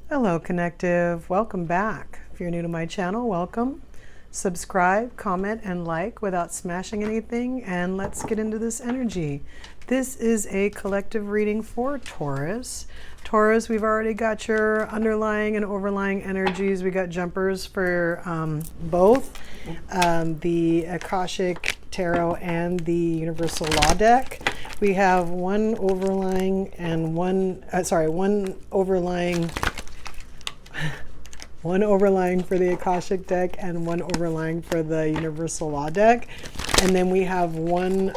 Hello, Connective. Welcome back. If you're new to my channel, welcome. Subscribe, comment, and like without smashing anything, and let's get into this energy. This is a collective reading for Taurus. Taurus, we've already got your underlying and overlying energies. We got jumpers for both the Akashic Tarot and the Universal Law deck. We have one overlying and one overlying for the Akashic deck and one overlying for the Universal Law deck. And then we have one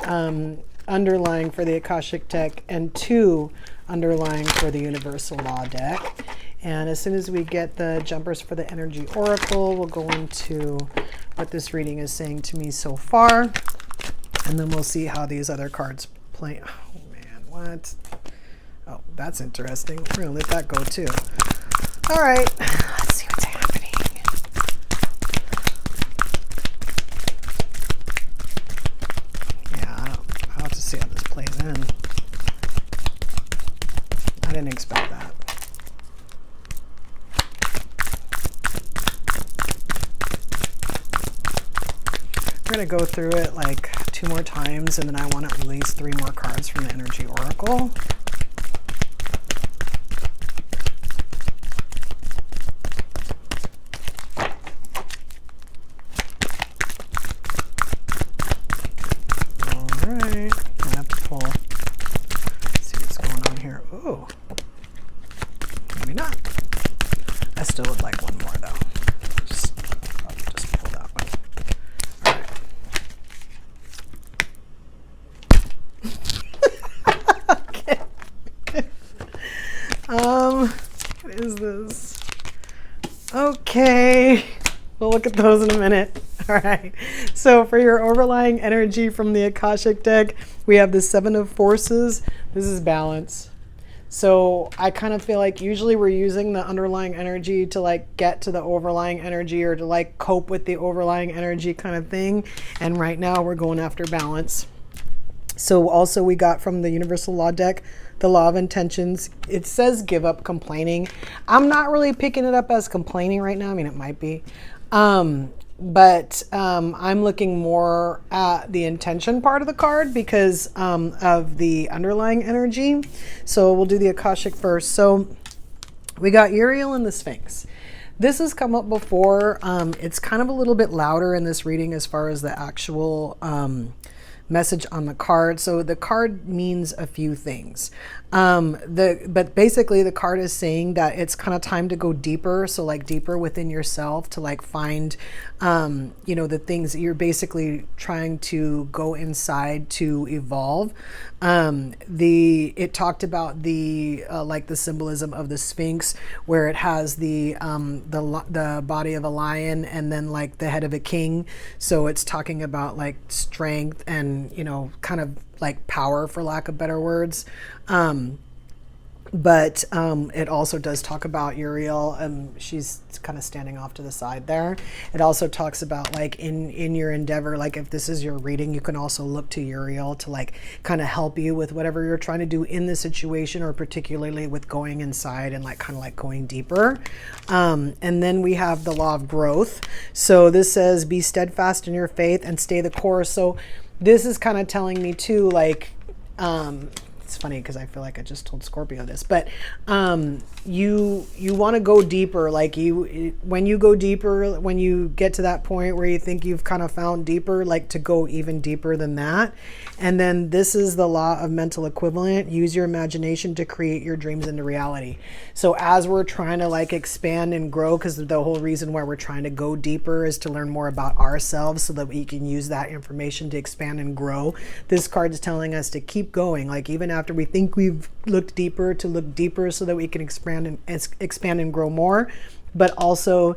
underlying for the Akashic deck and two underlying for the Universal Law deck. And as soon as we get the jumpers for the Energy Oracle, we'll go into what this reading is saying to me so far. And then we'll see how these other cards play. Oh man, what? Oh, that's interesting. We're gonna let that go too. All right, let's see what's happening. Yeah, I'll have to see how this plays in. I didn't expect that. We're going to go through it like 2 more times, and then I want to release 3 more cards from the Energy Oracle. I still would like one more though. I'll just pull that one. All right. Okay. What is this? Okay. We'll look at those in a minute. All right. So for your overlying energy from the Akashic deck, we have the 7 of Forces. This is balance. So I kind of feel like usually we're using the underlying energy to like get to the overlying energy or to like cope with the overlying energy kind of thing. And right now we're going after balance. So also we got from the Universal Law deck, the Law of Intentions. It says give up complaining. I'm not really picking it up as complaining right now. I mean, it might be. But I'm looking more at the intention part of the card because of the underlying energy. So we'll do the Akashic first. So we got Uriel and the Sphinx. This has come up before. It's kind of a little bit louder in this reading as far as the actual message on the card. So the card means a few things. But basically the card is saying that it's kind of time to go deeper. So like deeper within yourself to like find, you know, the things that you're basically trying to go inside to evolve. It talked about the, like the symbolism of the Sphinx where it has the body of a lion and then like the head of a king. So it's talking about like strength and, you know, kind of like power for lack of better words. But it also does talk about Uriel. She's kind of standing off to the side there. It also talks about like in your endeavor, like if this is your reading, you can also look to Uriel to like kind of help you with whatever you're trying to do in the situation, or particularly with going inside and like kind of like going deeper. And then we have the Law of Growth. So this says be steadfast in your faith and stay the course. So this is kind of telling me too, like, it's funny because I feel like I just told Scorpio this, but you want to go deeper. Like when you go deeper, when you get to that point where you think you've kind of found deeper, like to go even deeper than that. And then this is the law of mental equivalent. Use your imagination to create your dreams into reality. So as we're trying to like expand and grow, because the whole reason why we're trying to go deeper is to learn more about ourselves so that we can use that information to expand and grow. This card is telling us to keep going. Like even after we think we've looked deeper, to look deeper so that we can expand and grow more, but also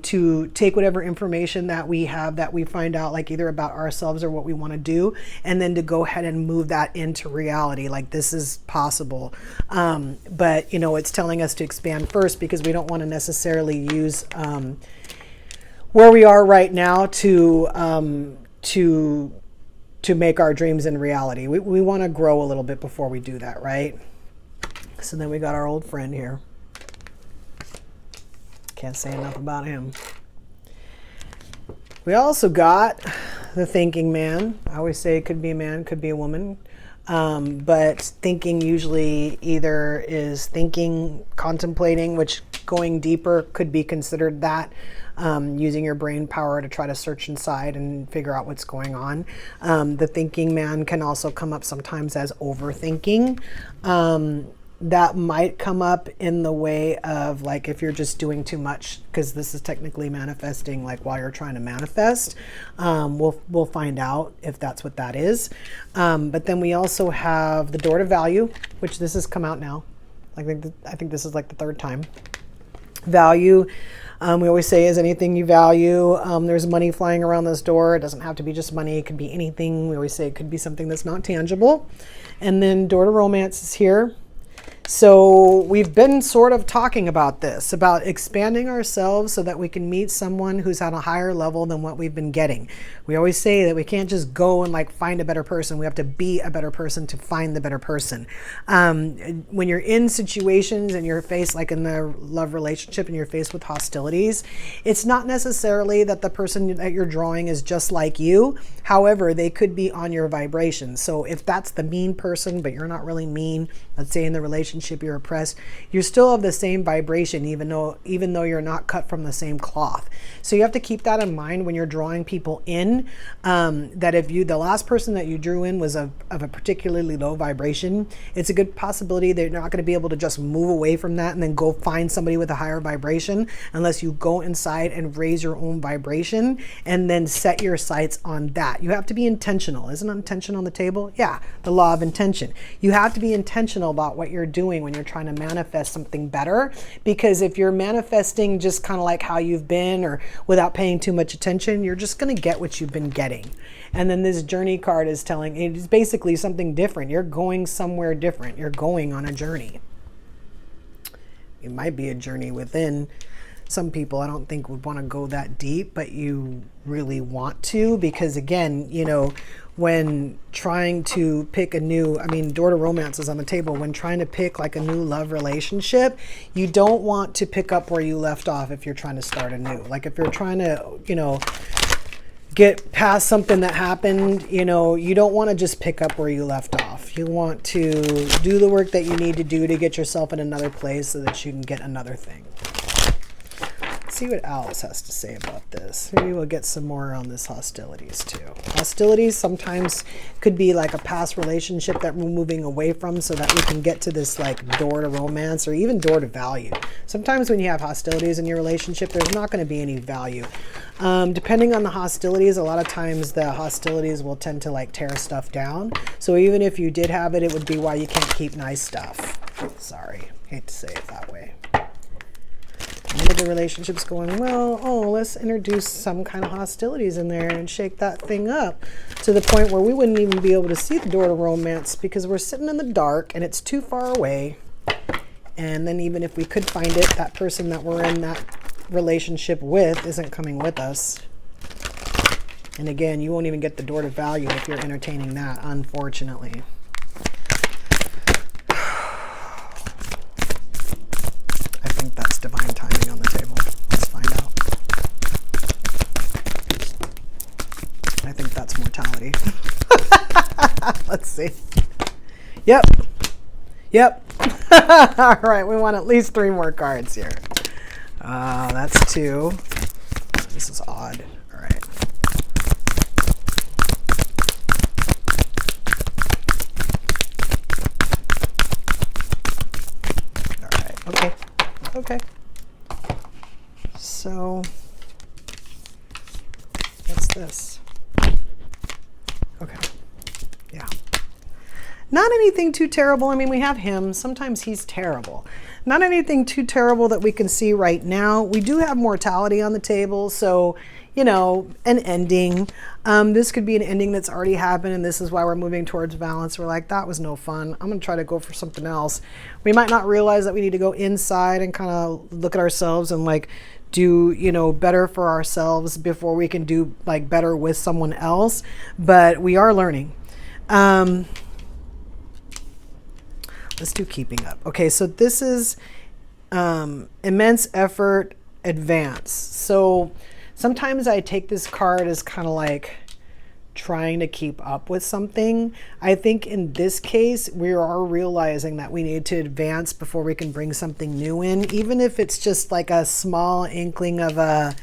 to take whatever information that we have that we find out like either about ourselves or what we want to do, and then to go ahead and move that into reality. Like this is possible. But you know, it's telling us to expand first because we don't want to necessarily use where we are right now to make our dreams in reality. We want to grow a little bit before we do that, right? So then we got our old friend here. Can't say enough about him. We also got the thinking man. I always say it could be a man, could be a woman. But thinking usually either is thinking, contemplating, which going deeper could be considered that. Using your brain power to try to search inside and figure out what's going on. The thinking man can also come up sometimes as overthinking. That might come up in the way of like if you're just doing too much, because this is technically manifesting like while you're trying to manifest. We'll find out if that's what that is. But then we also have the door to value, which this has come out now. I think this is like the third time. Value. We always say is anything you value. There's money flying around this door. It doesn't have to be just money. It could be anything. We always say it could be something that's not tangible. And then door to romance is here. So we've been sort of talking about this, about expanding ourselves so that we can meet someone who's at a higher level than what we've been getting. We always say that we can't just go and like find a better person. We have to be a better person to find the better person. When you're in situations and you're faced, like in the love relationship, and you're faced with hostilities, it's not necessarily that the person that you're drawing is just like you. However, they could be on your vibration. So if that's the mean person, but you're not really mean, let's say in the relationship you're oppressed, you're still of the same vibration, even though you're not cut from the same cloth. So you have to keep that in mind when you're drawing people in, that if the last person that you drew in was of a particularly low vibration, it's a good possibility that you're not going to be able to just move away from that and then go find somebody with a higher vibration unless you go inside and raise your own vibration and then set your sights on that. You have to be intentional. Isn't intention on the table? Yeah, the law of intention. You have to be intentional about what you're doing when you're trying to manifest something better, because if you're manifesting just kind of like how you've been or without paying too much attention, you're just going to get what you've been getting. And then this journey card is telling, it is basically something different. You're going somewhere different. You're going on a journey. It might be a journey within. Some people I don't think would want to go that deep, but you really want to, because again, when trying to pick a new, door to romance is on the table. When trying to pick like a new love relationship, you don't want to pick up where you left off if you're trying to start anew. Like if you're trying to, get past something that happened, you don't want to just pick up where you left off. You want to do the work that you need to do to get yourself in another place so that you can get another thing. See what Alice has to say about this. Maybe we'll get some more on this hostilities too. Hostilities sometimes could be like a past relationship that we're moving away from so that we can get to this like door to romance or even door to value. Sometimes when you have hostilities in your relationship, there's not going to be any value. Depending on the hostilities, a lot of times the hostilities will tend to like tear stuff down. So even if you did have it, it would be why you can't keep nice stuff. Sorry, hate to say it that way. Maybe the relationship's going well. Oh, let's introduce some kind of hostilities in there and shake that thing up to the point where we wouldn't even be able to see the door to romance because we're sitting in the dark and it's too far away. And then even if we could find it, that person that we're in that relationship with isn't coming with us. And again, you won't even get the door to value if you're entertaining that, unfortunately. That's divine timing on the table. Let's find out. I think that's mortality. Let's see. Yep. All right, we want at least 3 more cards here. That's 2. This is odd. All right. All right. Okay. So, what's this? Okay. Yeah. Not anything too terrible. We have him. Sometimes he's terrible. Not anything too terrible that we can see right now. We do have mortality on the table, so, an ending. This could be an ending that's already happened, and this is why we're moving towards balance. We're like, that was no fun. I'm going to try to go for something else. We might not realize that we need to go inside and kind of look at ourselves and like do, better for ourselves before we can do like better with someone else. But we are learning. Let's do keeping up. Okay, so this is immense effort, advance. So sometimes I take this card as kind of like trying to keep up with something. I think in this case, we are realizing that we need to advance before we can bring something new in, even if it's just like a small inkling of a,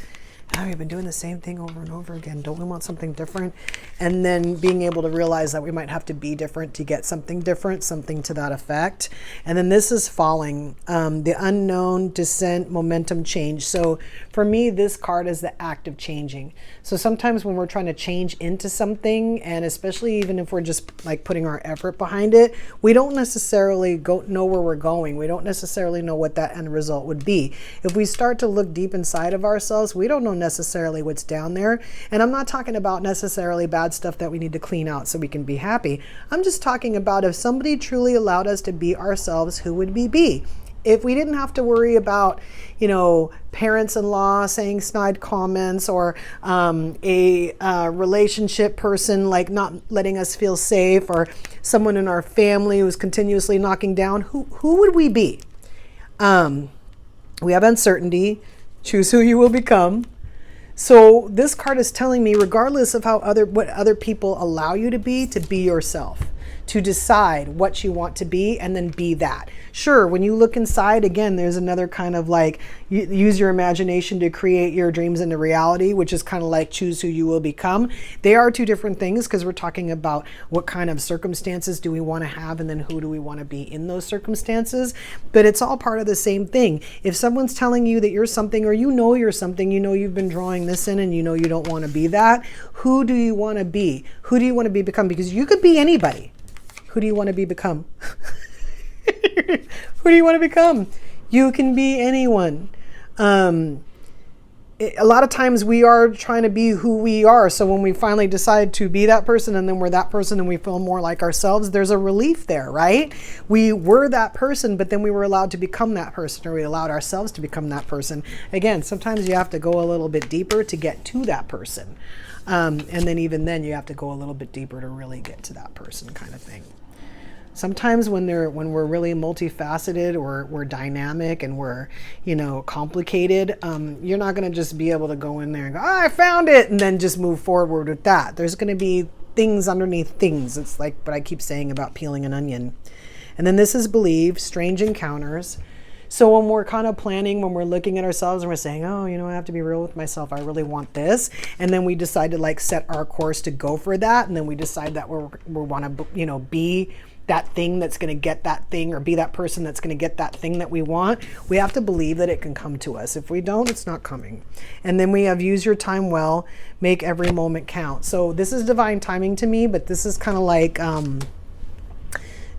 oh, we've been doing the same thing over and over again. Don't we want something different? And then being able to realize that we might have to be different to get something different, something to that effect. And then this is falling, the unknown, descent, momentum, change. So for me, this card is the act of changing. So sometimes when we're trying to change into something, and especially even if we're just like putting our effort behind it, we don't necessarily know where we're going. We don't necessarily know what that end result would be. If we start to look deep inside of ourselves, we don't know necessarily what's down there. And I'm not talking about necessarily bad stuff that we need to clean out so we can be happy. I'm just talking about if somebody truly allowed us to be ourselves, who would we be? If we didn't have to worry about, you know, parents-in-law saying snide comments, or a relationship person like not letting us feel safe, or someone in our family who's continuously knocking down, who would we be? We have uncertainty. Choose who you will become. So this card is telling me, regardless of how what other people allow you to be yourself, to decide what you want to be and then be that. Sure, when you look inside, again, there's another kind of like, use your imagination to create your dreams into reality, which is kind of like choose who you will become. They are two different things, because we're talking about what kind of circumstances do we want to have, and then who do we want to be in those circumstances. But it's all part of the same thing. If someone's telling you that you're something, or you know you're something, you know you've been drawing this in and you know you don't want to be that, who do you want to be? Who do you want to become? Because you could be anybody. Who do you want to become? Who do you want to become? You can be anyone. A lot of times we are trying to be who we are. So when we finally decide to be that person, and then we're that person and we feel more like ourselves, there's a relief there, right? We were that person, but then we were allowed to become that person, or we allowed ourselves to become that person. Again, sometimes you have to go a little bit deeper to get to that person. And then even then you have to go a little bit deeper to really get to that person, kind of thing. Sometimes when we're really multifaceted, or we're dynamic and we're, you know, complicated, you're not going to just be able to go in there and go, oh, I found it, and then just move forward with that. There's going to be things underneath things. It's like what I keep saying about peeling an onion. And then this is believe, strange encounters. So when we're kind of planning, when we're looking at ourselves and we're saying, oh, you know, I have to be real with myself, I really want this. And then we decide to like set our course to go for that. And then we decide that we want to, you know, be that thing that's going to get that thing, or be that person that's going to get that thing that we want. We have to believe that it can come to us. If we don't, it's not coming. And then we have use your time well, make every moment count. So this is divine timing to me, but this is kind of like,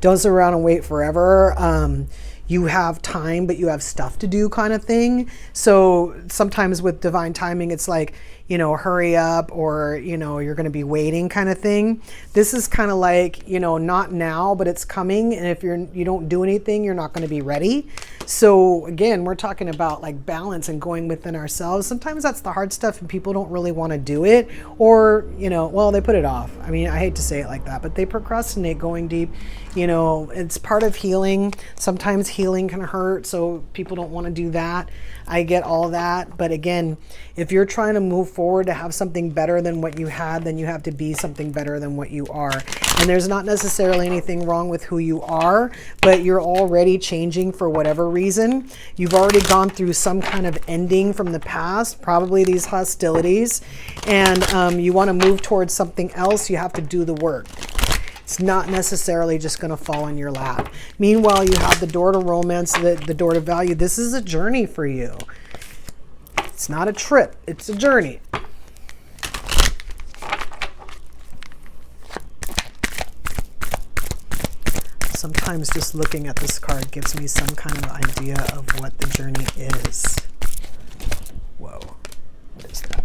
don't sit around and wait forever. You have time, but you have stuff to do, kind of thing. So sometimes with divine timing, it's like, you know, hurry up, or, you know, you're going to be waiting, kind of thing. This is kind of like, you know, not now, but it's coming. And if you don't do anything, you're not going to be ready. So again, we're talking about like balance and going within ourselves. Sometimes that's the hard stuff and people don't really want to do it, or, you know, well, they put it off. I mean, I hate to say it like that, but they procrastinate going deep. You know, it's part of healing. Sometimes healing can hurt, so people don't want to do that. I get all that. But again, if you're trying to move forward to have something better than what you had, then you have to be something better than what you are. And there's not necessarily anything wrong with who you are, but you're already changing for whatever reason. You've already gone through some kind of ending from the past, probably these hostilities, and you want to move towards something else. You have to do the work. It's not necessarily just going to fall in your lap. Meanwhile, you have the door to romance, the door to value. This is a journey for you. It's not a trip. It's a journey. Sometimes just looking at this card gives me some kind of idea of what the journey is. Whoa. What is that?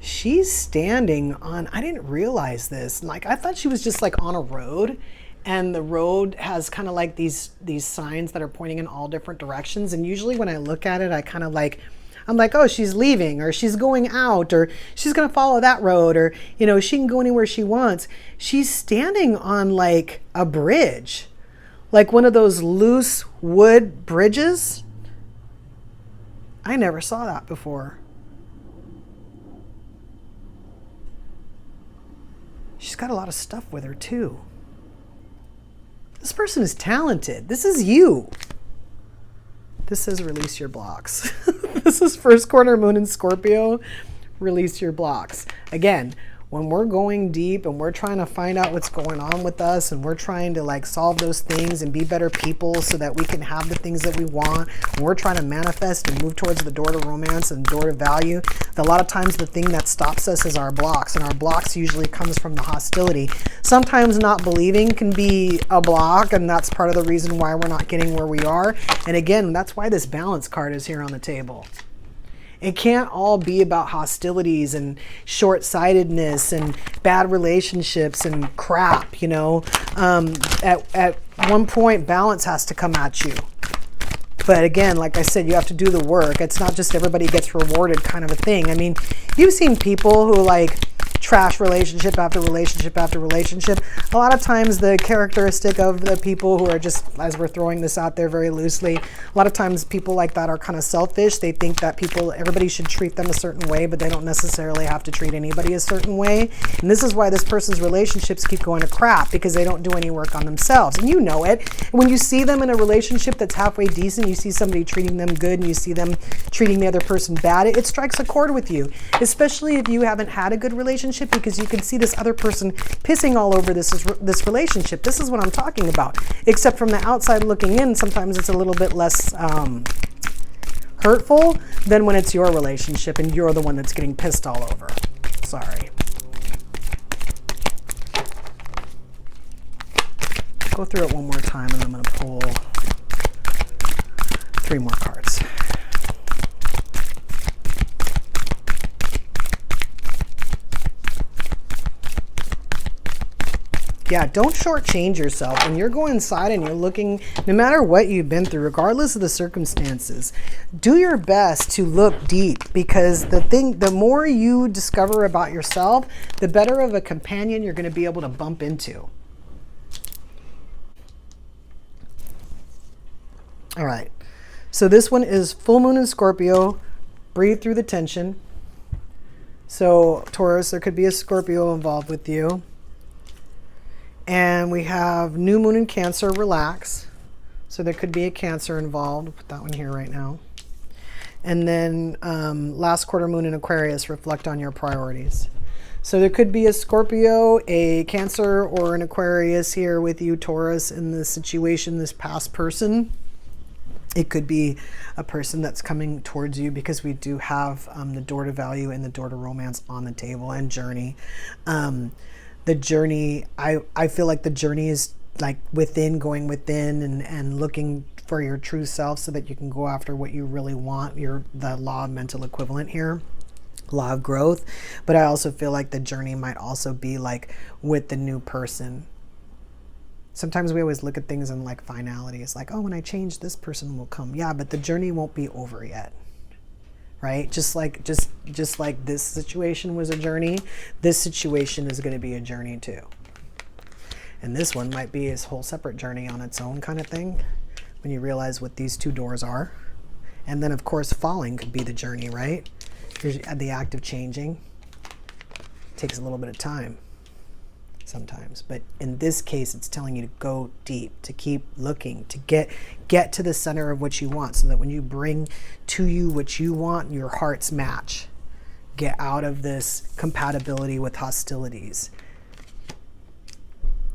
She's standing on, I didn't realize this. Like, I thought she was just like on a road, and the road has kind of like these signs that are pointing in all different directions. And usually when I look at it, I kind of like, I'm like, oh, she's leaving, or she's going out, or she's going to follow that road, or, you know, she can go anywhere she wants. She's standing on like a bridge. Like one of those loose wood bridges. I never saw that before. She's got a lot of stuff with her too. This person is talented. This is you. This says release your blocks. This is first quarter moon in Scorpio. Release your blocks. Again, when we're going deep and we're trying to find out what's going on with us and we're trying to like solve those things and be better people so that we can have the things that we want, and we're trying to manifest and move towards the door to romance and door to value, a lot of times the thing that stops us is our blocks, and our blocks usually comes from the hostility. Sometimes not believing can be a block, and that's part of the reason why we're not getting where we are. And again, that's why this balance card is here on the table. It can't all be about hostilities and short-sightedness and bad relationships and crap, you know. At one point, balance has to come at you. But again, like I said, you have to do the work. It's not just everybody gets rewarded kind of a thing. I mean, you've seen people who like trash relationship after relationship after relationship. A lot of times the characteristic of the people who are just, as we're throwing this out there very loosely, a lot of times people like that are kind of selfish. They think that everybody should treat them a certain way, but they don't necessarily have to treat anybody a certain way. And this is why this person's relationships keep going to crap, because they don't do any work on themselves. And you know it. When you see them in a relationship that's halfway decent, you see somebody treating them good and you see them treating the other person bad, it strikes a chord with you, especially if you haven't had a good relationship, because you can see this other person pissing all over this relationship. This is what I'm talking about. Except from the outside looking in, sometimes it's a little bit less hurtful than when it's your relationship and you're the one that's getting pissed all over. Sorry. Go through it one more time and I'm going to pull 3 more cards. Yeah, don't shortchange yourself. When you're going inside and you're looking, no matter what you've been through, regardless of the circumstances, do your best to look deep, because the more you discover about yourself, the better of a companion you're going to be able to bump into. All right. So this one is full moon in Scorpio. Breathe through the tension. So Taurus, there could be a Scorpio involved with you. And we have new moon in Cancer, relax. So there could be a Cancer involved. I'll put that one here right now. And then last quarter moon in Aquarius, reflect on your priorities. So there could be a Scorpio, a Cancer, or an Aquarius here with you, Taurus, in this situation, this past person. It could be a person that's coming towards you, because we do have the door to value and the door to romance on the table, and journey. The journey, I feel like the journey is like going within and looking for your true self so that you can go after what you really want. The law of mental equivalent here, law of growth. But I also feel like the journey might also be like with the new person. Sometimes we always look at things in like finality. It's like, oh, when I change, this person will come. Yeah, but the journey won't be over yet. Right? Just like this situation was a journey, this situation is going to be a journey too. And this one might be a whole separate journey on its own kind of thing, when you realize what these 2 doors are. And then of course falling could be the journey, right? Here's the act of changing. It takes a little bit of time sometimes, but in this case it's telling you to go deep, to keep looking, to get to the center of what you want, so that when you bring to you what you want, your hearts match. Get out of this compatibility with hostilities.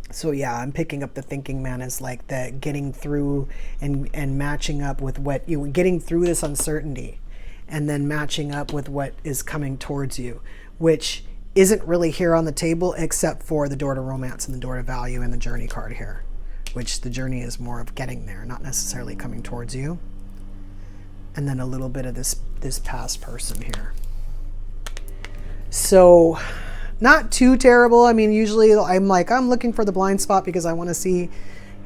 So yeah, I'm picking up the thinking man as like that, getting through and matching up with what you getting through this uncertainty, and then matching up with what is coming towards you, which isn't really here on the table except for the door to romance and the door to value and the journey card here, which the journey is more of getting there, not necessarily coming towards you. And then a little bit of this past person here. So not too terrible. I mean, usually I'm looking for the blind spot, because I want to see,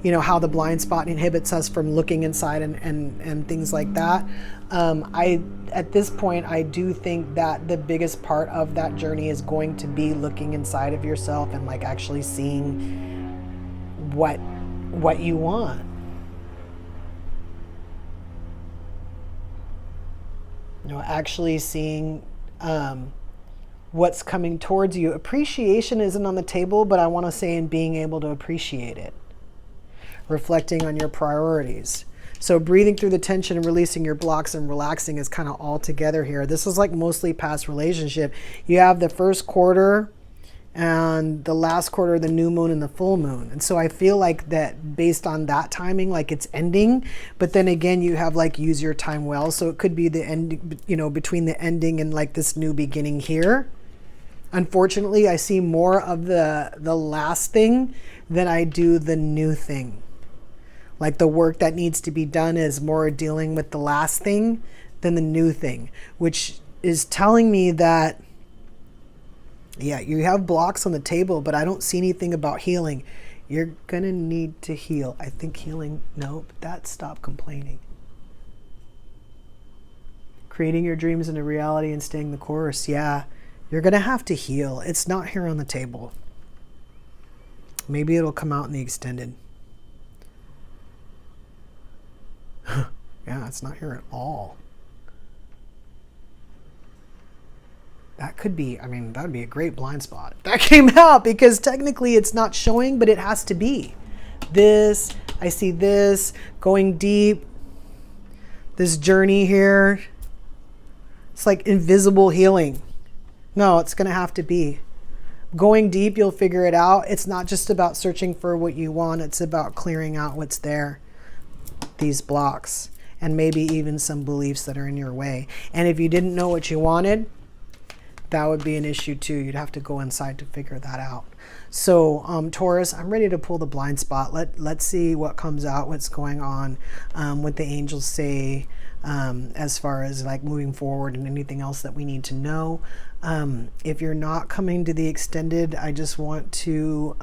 you know, how the blind spot inhibits us from looking inside and things like that. At this point, I do think that the biggest part of that journey is going to be looking inside of yourself and like actually seeing what what you want. You know, actually seeing what's coming towards you. Appreciation isn't on the table, but I want to say in being able to appreciate it. Reflecting on your priorities. So breathing through the tension and releasing your blocks and relaxing is kind of all together here. This is like mostly past relationship. You have the first quarter and the last quarter, the new moon and the full moon. And so I feel like that based on that timing, like it's ending, but then again, you have like use your time well. So it could be the end, you know, between the ending and like this new beginning here. Unfortunately, I see more of the last thing than I do the new thing. Like the work that needs to be done is more dealing with the last thing than the new thing, which is telling me that, yeah, you have blocks on the table, but I don't see anything about healing. You're going to need to heal. I think healing, nope, that stop complaining. Creating your dreams into reality and staying the course. Yeah, you're going to have to heal. It's not here on the table. Maybe it'll come out in the extended. Yeah, it's not here at all. That could be, I mean, that would be a great blind spot if that came out, because technically it's not showing, but it has to be. This, I see this, going deep, this journey here. It's like invisible healing. No, it's going to have to be. Going deep, you'll figure it out. It's not just about searching for what you want. It's about clearing out what's there. These blocks, and maybe even some beliefs that are in your way. And if you didn't know what you wanted, that would be an issue too. You'd have to go inside to figure that out. So Taurus, I'm ready to pull the blind spot. Let's see what comes out, what's going on, what the angels say as far as like moving forward and anything else that we need to know. If you're not coming to the extended, I just want to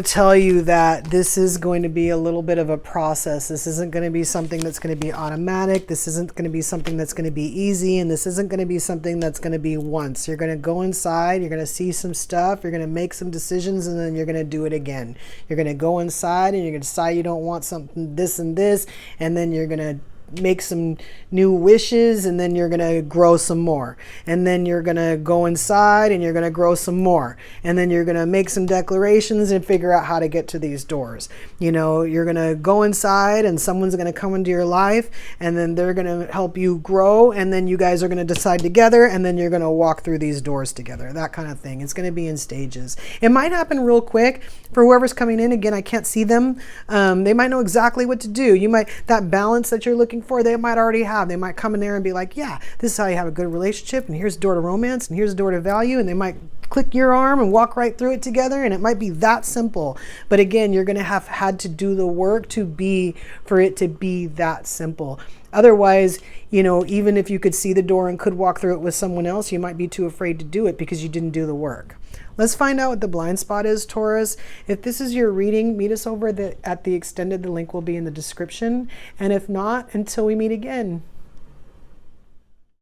tell you that this is going to be a little bit of a process. This isn't going to be something that's going to be automatic. This isn't going to be something that's going to be easy. And this isn't going to be something that's going to be once. You're going to go inside. You're going to see some stuff. You're going to make some decisions, and then you're going to do it again. You're going to go inside and you're going to decide you don't want something, this and this. And then you're going to make some new wishes, and then you're going to grow some more, and then you're going to go inside and you're going to grow some more, and then you're going to make some declarations and figure out how to get to these doors. You know, you're going to go inside and someone's going to come into your life, and then they're going to help you grow, and then you guys are going to decide together, and then you're going to walk through these doors together. That kind of thing. It's going to be in stages. It might happen real quick for whoever's coming in. Again, I can't see them. They might know exactly what to do. You might, that balance that you're looking for, they might already have. They might come in there and be like, yeah, this is how you have a good relationship, and here's the door to romance, and here's the door to value, and they might click your arm and walk right through it together, and it might be that simple. But again, you're going to have had to do the work for it to be that simple. Otherwise, you know, even if you could see the door and could walk through it with someone else, you might be too afraid to do it because you didn't do the work. Let's find out what the blind spot is, Taurus. If this is your reading, meet us over at the extended. The link will be in the description. And if not, until we meet again.